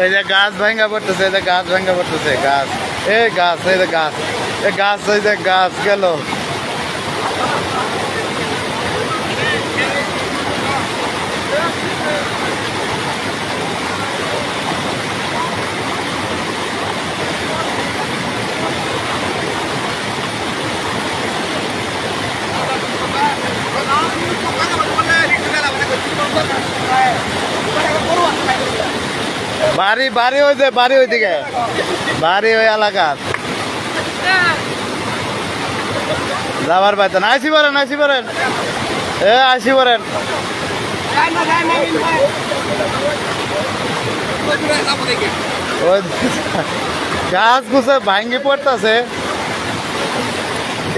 এই যে গাছ ভাঙা পড়তেছে, এই যে গাছ ভাঙা পড়তেছে, গাছ এই গাছ, এই যে গাছ, এই গাছ, এই যে গাছ গেল। বাড়ি বাড়ি হয়েছে, বাড়ি ওইদিকে, বাড়ি ওই এলাকার যাবার পাইতেন। আসি পারেন, আসি পারেন, আসি পারেন। গাছ গুছে ভাঙ্গি পড়তেছে,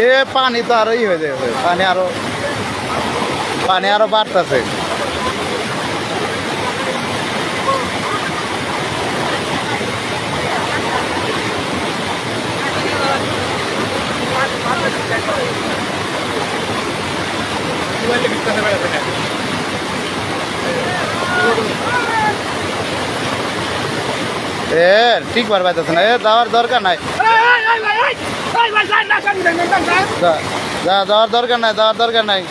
এ পানি তো আরোই হয়ে যাবে, পানি আরো বাড়তেছে। ঠিক পারবাইতেছে না, যাওয়ার দরকার নাই, যাওয়ার দরকার নাই, যাওয়ার দরকার নাই।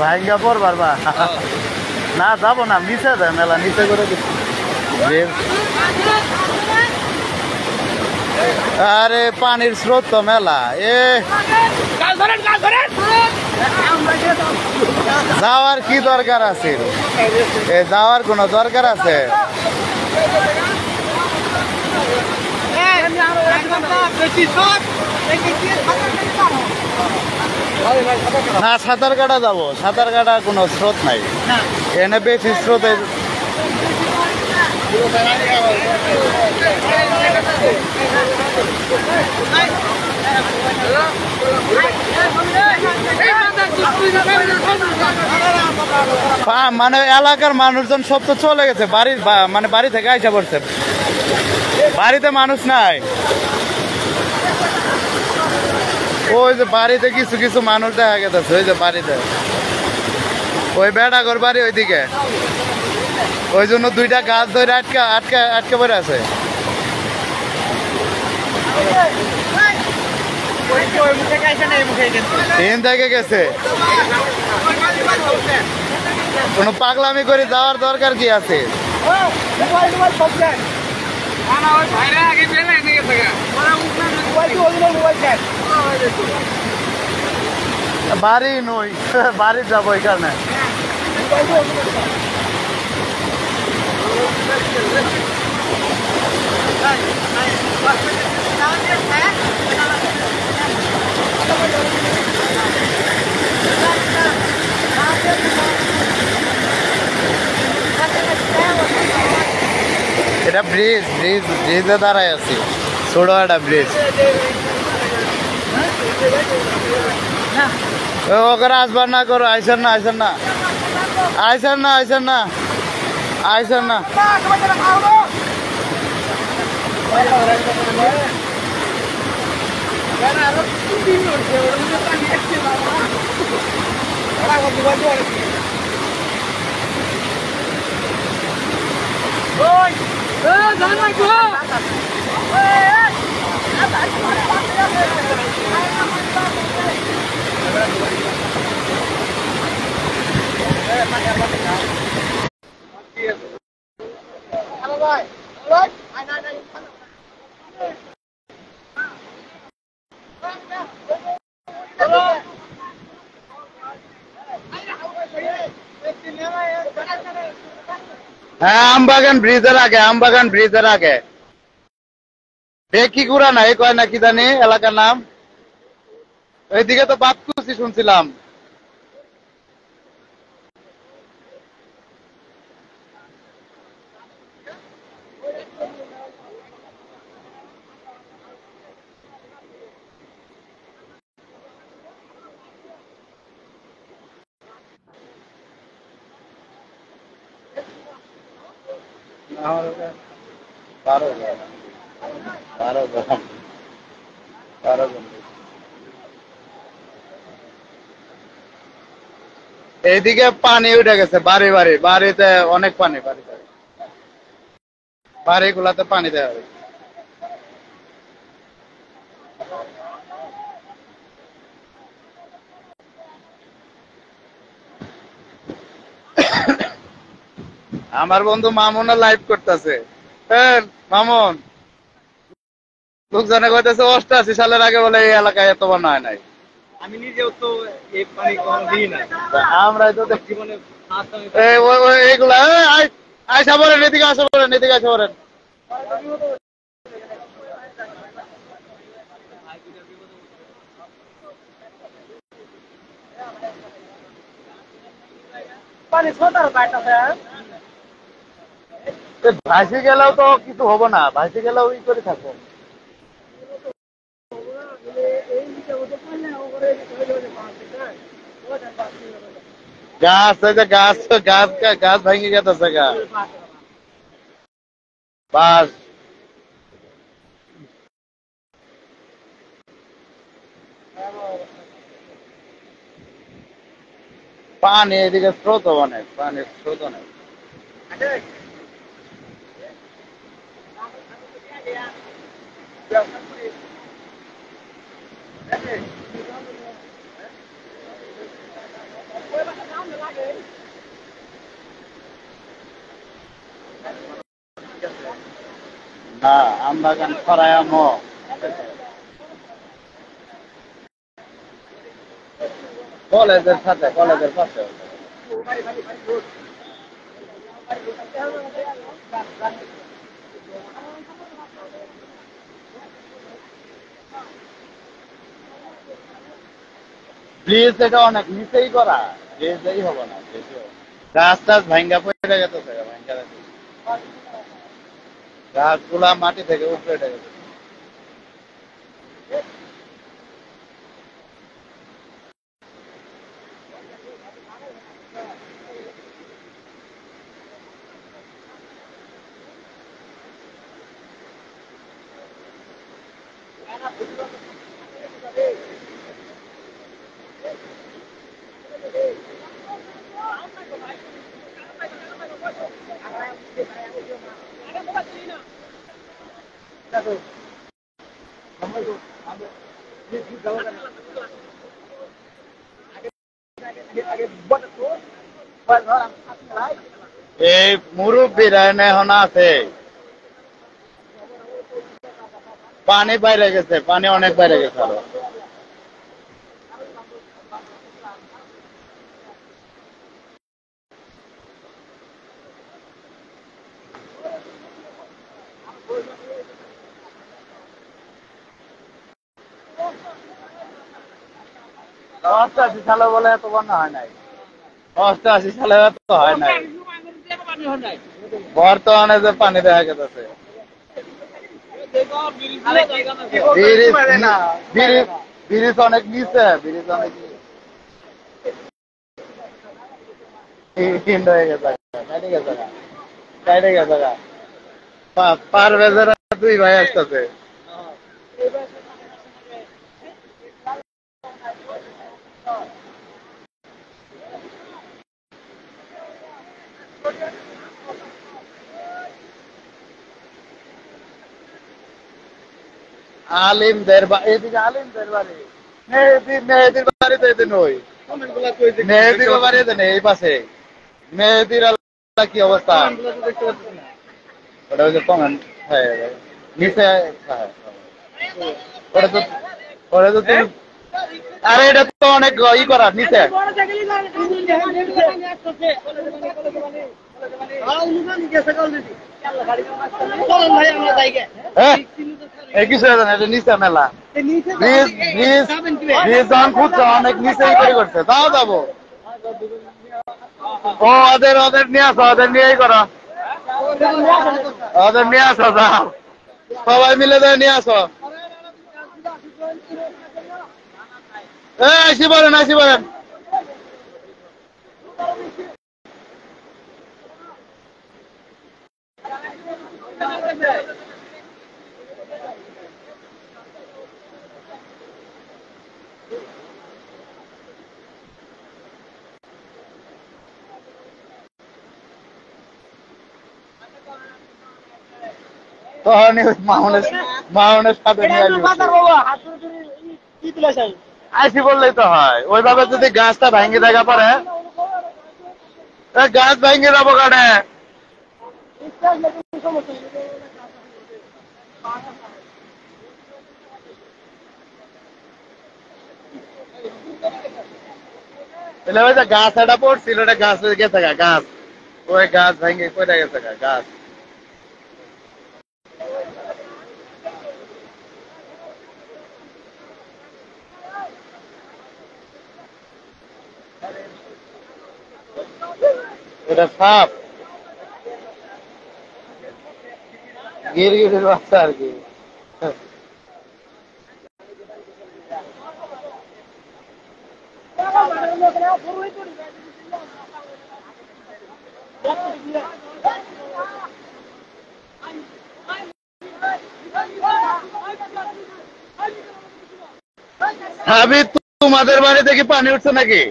ভাইঙ্গা পর পারবা না, যাবো না, নিচে দেয় মেলা, নিচে করে আরে পানির স্রোত তো মেলা। যাওয়ার কি দরকার আছে, যাওয়ার কোনো দরকার আছে? না, সাঁতার কাটা যাবো, সাঁতার কাটা কোনো স্রোত নাই এনে, বেশি স্রোতের। মানে এলাকার মানুষজন সব তো চলে গেছে, বাড়ির মানে বাড়ি থেকে আইসা পড়ছে, বাড়িতে মানুষ নাই। ওই যে বাড়িতে কিছু কিছু মানুষ দেখা গেছে, ওই যে বাড়িতে, ওই বেড়াঘর বাড়ি ওইদিকে, ওই জন্য দুইটা গাছ ধরে আটকে আটকে আটকে পড়ে আছে। ট্রেন থেকে গেছে, কোনো পাগলামি করে যাওয়ার দরকার কি আছে? বাড়ি নই, বাড়ি যাবো এখানে। এটা ব্রিজ, ব্রিজে দাঁড়ায় আছি, ছোট একটা ব্রিজ। ওকে আসবার না করো, আইসেন না, আইসেন না, আইসেন না, আইসেন না, আইসেন না। হ্যাঁ, আমবাগান ব্রিজের আগে কি গুড়া নাই কয় না কি জানি এলাকার নাম। ওইদিকে তো বাতকুচি শুনছিলাম। বারো জন, বারো জন, বারো জন। এইদিকে পানি উঠে গেছে বাড়িতে অনেক পানি, বাড়িগুলাতে পানি দেওয়া হবে। আমার বন্ধু মামুনও লাইভ করতেছে। হ্যাঁ মামুন, লোকজনে কইতেছে 88 সালের আগে বলে এই এলাকায় এত বন্যা হয় নাই। আমি নিজেও তো এই পানি কখনো দিই না আমরাই তো জীবনে। এইগুলা আয়সা পড়েন, এদিকে আসা পড়েন, এদিকে আসা পড়েন। পানি ছোটার পাইতেছে। ভাসি গেলেও তো কিছু হবো না, ভাসি গেলেও ই করে থাকবো। গাছ, গাছ গাছ গাছ ভেঙে গেছে গা, বাস। পানি এদিকে স্রোত অনেক, পানির স্রোত অনেক। না, আমবাগান খরায়াম কলেজের সাথে, কলেজের পাশে। ব্রিজ এটা অনেক নিচেই করা, ব্রিজেই হবে না। গাছ টাছ ভাঙ্গা পড়ে গেছে, গাছগুলা মাটি থেকে উপরে উঠে গেছে। এই মুরব্বীরা এখন আছে, পানি বাইরে গেছে, পানি অনেক বাইরে গেছে আরো। অষ্টআশি সালে বলে এত বন্যা হয় নাই, 88 সালে এত হয় নাই। বর্তমানে যে পানি দেখা গেছে, ব্রিজ অনেক নিচে, ব্রিজ অনেক হিন্দ হয়ে গেছে, কেটে গেছে, কেটে গেছে। পারভেজের দুই ভাই আসতেছে। আলিমদের এদিকে আলিমদের বাড়ি, মেহেদির বাড়ি তো এদিন ওই মেহেদির বাড়ি এদিন এই পাশে। মেহেদির কি অবস্থা, ওটা ওই যে কমেন্ট নিচে। ওটা তো আরে এটা তো অনেক ই করা নিচে। কিছু নিচে মেলা অনেক নিচেই করে করছে তাও যাবো ও ওদের নিয়ে আসো ওদের নিয়েই করো ওদের নিয়ে আসো যাও সবাই মিলে নিয়ে আসো আসি বলেন আসি বলেন মাউনের সাথে আসি বললেই তো হয় ওইভাবে যদি গাছটা ভাঙ্গি দেখা পরে গাছ ভাঙ্গি যাবো কাটে ওই যে গাছ একটা পড়ছিল ওটা গাছ গেছে গাছ ওই গাছ ভেঙে কইরা গেছে গাছ এটা সাপ গিরগিটির বাচ্চা আর কি ভাবি তোমাদের বাড়িতে কি পানি উঠছে নাকি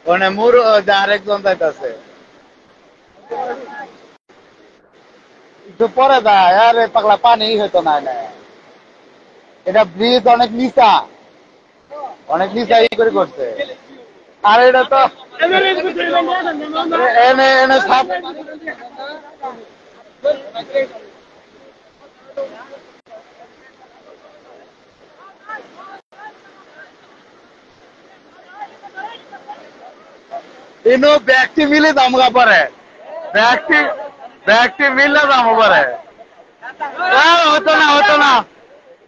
ওখানে মুর আরেকজন যাইতেছে একটু পরে যায় আরে পাগলা পানি হইতো না এটা ব্রিজ অনেক নিচা করে করছে আর এটা তো এনে এনে সাপ ইনো ব্যক্তি মিলে দামগা পরে ব্যক্তি মিললে দাম পরে হতো না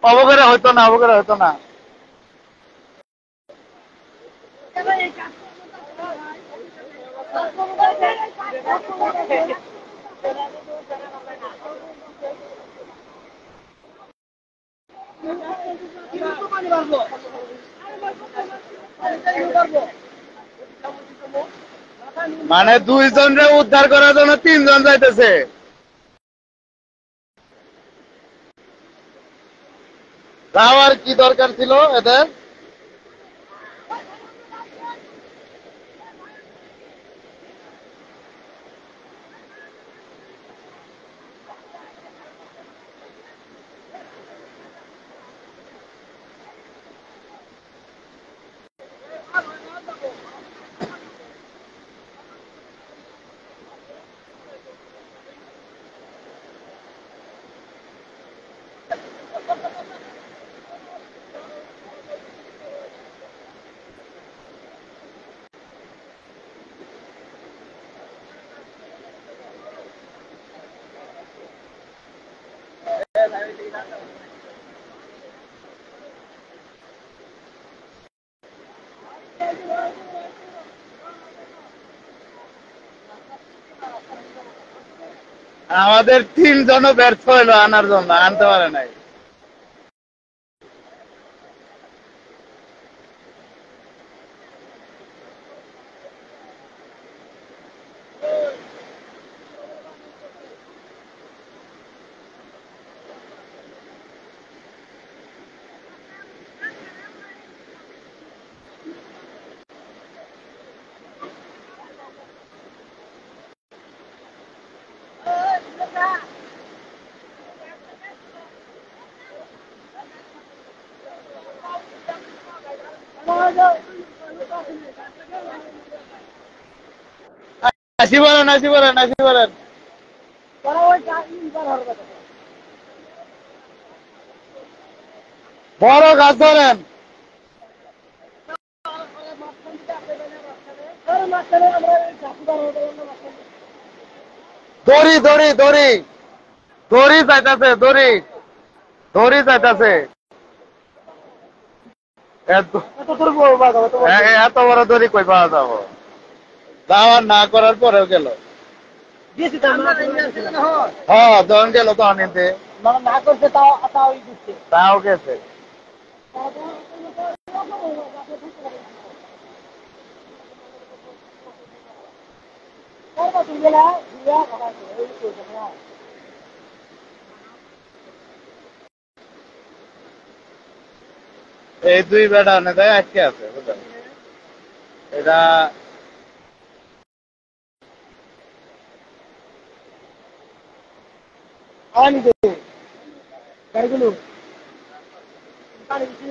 অবকরে হতো না মানে 2 জনরে উদ্ধার করার জন্য 3 জন যাইতেছে যাওয়ার কি দরকার ছিল এদের আমাদের 3 জনও ব্যর্থ হইলো আনার জন্য আনতে পারে নাই আসি বলেন বড় গাছ ধরেন দড়ি দড়ি দড়ি দড়ি চাইতাছে দড়ি দড়ি চাইতাছে এত বড় দড়ি কই পাওয়া যাবো যাওয়ার না করার পরেও গেল হ্যাঁ যখন গেল তখন নিতে না করছে তাও তাও দিচ্ছে তাও গেছে এই দুই বেটা দেয় আটকে আছে বুঝলেন এটা আনি দে গাড়িগুলো পানি দিছি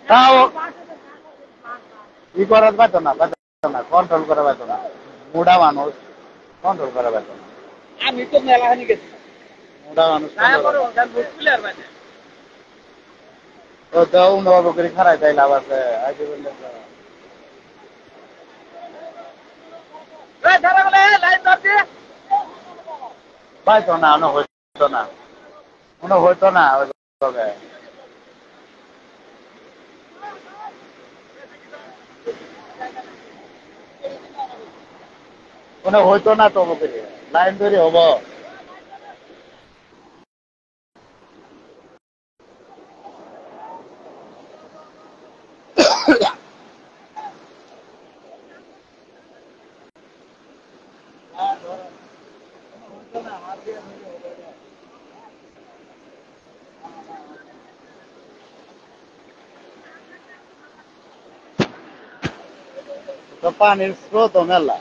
তাও ই করার পাইতো না কন্ট্রোল করা পাইতো না মুডা মানুষ কন্ট্রোল করা পাইতো না আমি তো মেলা হানি গেছি মুডা মানুষ প্লেয়ার মানে ও তো অন্যভাবে করে খারাই তাই লাভ আছে আগে বললে পাইতো না হইতো না হইতো না ওইভাবে হইতো না তো লাইন ধরে হবো তো পানির স্রোত মেলা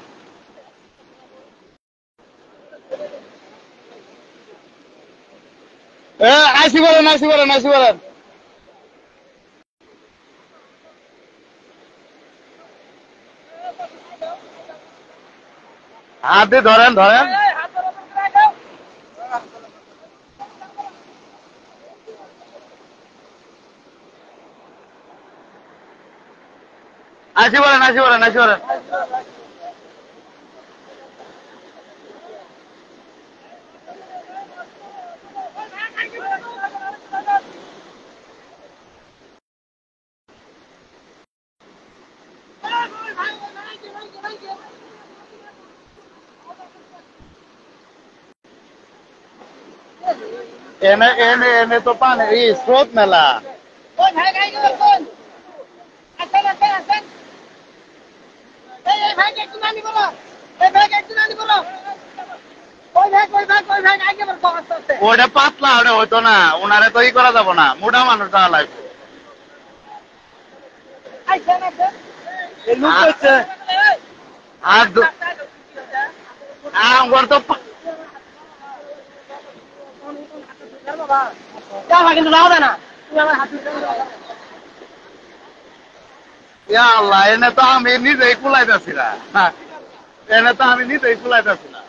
আসি বলেন হাত দিয়ে ধরেন আসি বলেন এনে তো পানি স্রোত মেলা কোন ভাই গাই গেল কোন আসেন এই ভাই একটু নানি বলো এই ভাই একটু নানি বলো ওই ভাই আগে বল আস্তে ওটা পাতলা ওটা হইতো না ওনারে তো ই করা যাবো না মোটা মানুষ যাওয়া লাগবে আইছেন এই লুক হচ্ছে আর আমার তো যা ভাই কিন্তু নাও না তুমি আমার হাত ইয়া আল্লাহ এনে তো আমি নিজেই কুলাইতেছি না এনে তো আমি নিজেই কুলাইতেছি না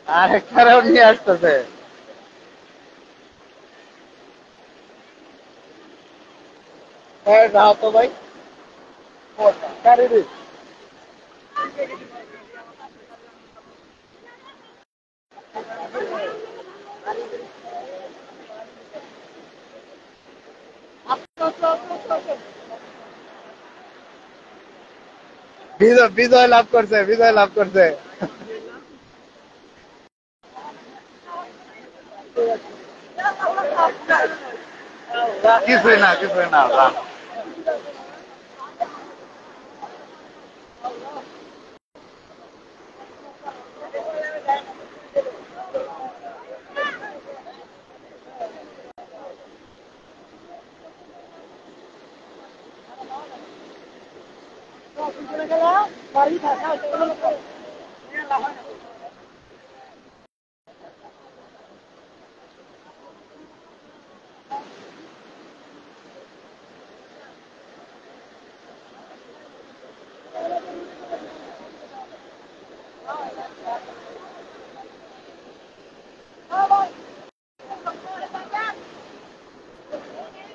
আরেকটাও নিয়ে আসতেছে যাও তো ভাই গাড়ি রে বিজয় বিজয় লাভ করছে বিজয় লাভ করছে কিছুই না কিছুই না রাম।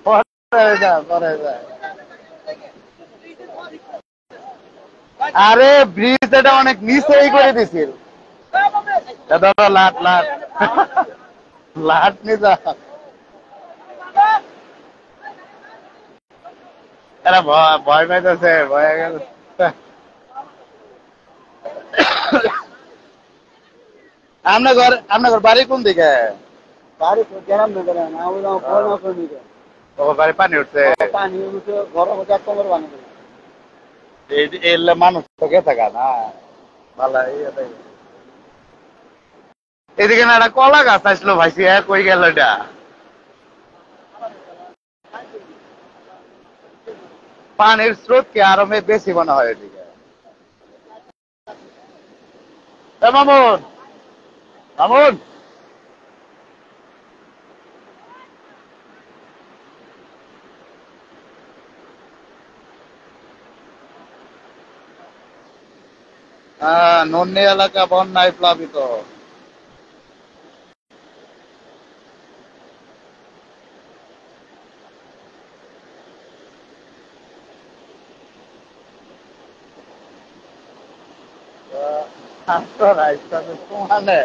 পরে যা পরে যা আরে ব্রিজ এটা অনেক নিচেই করে দিছিল ধরো লাট লাট লাট নি যা এরা ভয় পাইতেছে ভয় গেল আপনার ঘর বাড়ি কোন দিকে বাড়ি তো গ্রাম দিকে না ওই ফোন দিকে ও বাড়ি পানি উঠছে পানি উঠে ঘরের মধ্যে এক কমর বানিয়ে দেবে এলে মানুষ তো কে থাকা না ভালো এদিকে না একটা কলা গাছ আসলো ভাইসি কই গেল এটা পানির স্রোত কি আরো বেশি মনে হয় এদিকে মামুন মামুন হ্যাঁ নন্নি এলাকা বন্যায় প্লাবিত মানে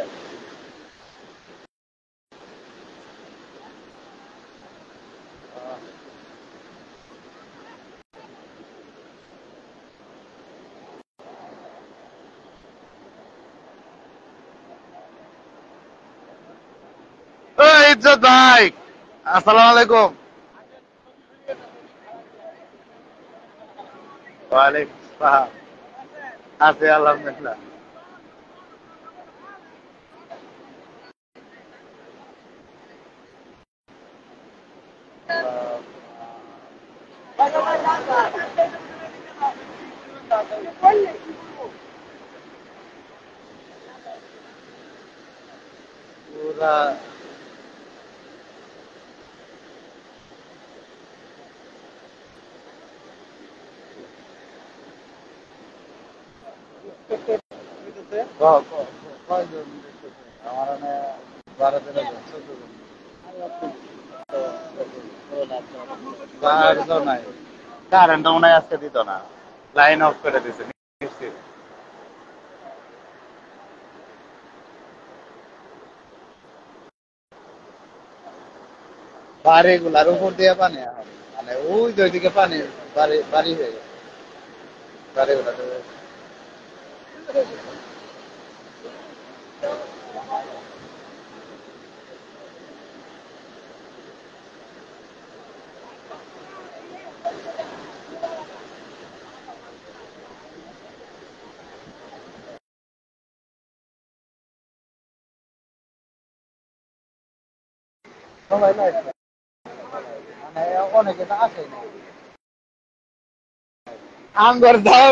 ইজ্জত ভাই আসসালামু আলাইকুম ওয়ালাইকুম আসসালাম আছি আলহামদুলিল্লাহ পুরা কয়জন আমার মানে 12 নাই কারেন্ট মনে হয় আজকে দিত না লাইন অফ করে দিছে নিশ্চিত বাড়িগুলার উপর দিয়ে পানি এখন মানে ওই যে ওইদিকে পানি বাড়ি বাড়ি হয়ে গেছে বাড়িগুলা সবাই নাই মানে অনেকে তো আসে না আঙ্গর যাওয়া